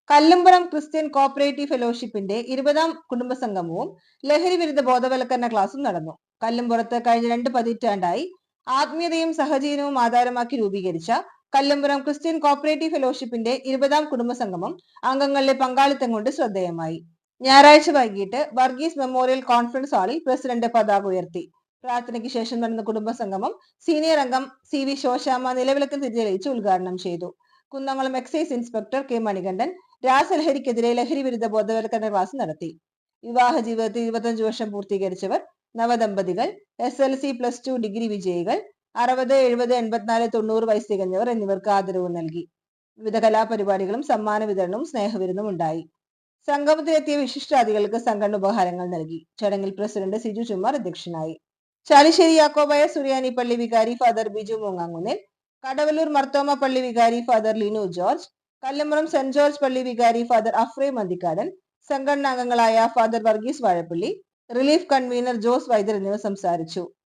Kallumpuram Christian cooperative ഫെലോഷിപ്പിന്റെ 20ാം കുടുംബസംഗമവും ലഹരി വിരുദ്ധ ബോധവൽക്കരണ ക്ലാസും നടന്നു. കല്ലുംപുറത്ത് കഴിഞ്ഞ 2 പതിറ്റാണ്ടായി ആത്മീയതയും സഹജീവനവും ആധാരമാക്കി രൂപീകരിച്ച കല്ലുംപുറം ക്രിസ്ത്യൻ കോപ്പറേറ്റീവ് ഫെലോഷിപ്പിന്റെ 20ാം കുടുംബസംഗമം അംഗങ്ങളുടെ പങ്കാളിത്തം കൊണ്ട് ശ്രദ്ധേയമായി. ഞായറാഴ്ച വൈകിട്ട് വർഗീസ് മെമ്മോറിയൽ കോൺഫറൻസ് ഹാളിൽ പ്രസിഡന്റ് പതാക ഉയർത്തി. പ്രാർത്ഥനയ്ക്ക് ശേഷം നടന്ന കുടുംബസംഗമം സീനിയർ അംഗം CV ശോശാമ്മ നിലവിളക്ക് തിരിതെളിയിച്ച് ഉദ്ഘാടനം ചെയ്തു. Kunnamkulam excise inspector K Manikandan രാസലഹരിക്കെതിരെ ലഹരി വിരുദ്ധ ബോധവൽക്കരണ ക്ലാസ് നടത്തി. വിവാഹ ജീവിതത്തിൽ 25 വർഷം പൂർത്തീകരിച്ചവർ, നവദമ്പതികൾ, SLC+2 ഡിഗ്രി വിജയികൾ, 60, 70, 84, 90 വയസ്സ് തികഞ്ഞവർ എന്നിവർക്ക് ആദരവ് നൽകി. വിവിധ കലാപരിപാടികളും സമ്മാന വിതരണവും സ്നേഹവിരുന്നും ഉണ്ടായി. സംഗമത്തിലെത്തിയ വിശിഷ്ടാതിഥികൾക്ക് സംഘടന ഉപഹാരങ്ങൾ നൽകി. ചടങ്ങിൽ പ്രസിഡന്റ് സിജു ചുമ്മാർ അധ്യക്ഷനായി. ചാലിശ്ശേരി യാക്കോബായ സുറിയാനി പള്ളി വികാരി ഫാദർ ബിജു മൂങ്ങാങ്ങുന്നിൽ, കടവല്ലൂർ മർത്തോമ പള്ളി വികാരി father Linu George, Kallampuram Saint George പള്ളി വികാരി ഫാദർ അഫ്രേ മന്തിക്കാടൻ, സംഘടനാംഗങ്ങളായ father Varghese Vazhappally, relief convener Jose Vaidyar എന്നിവർ സംസാരിച്ചു.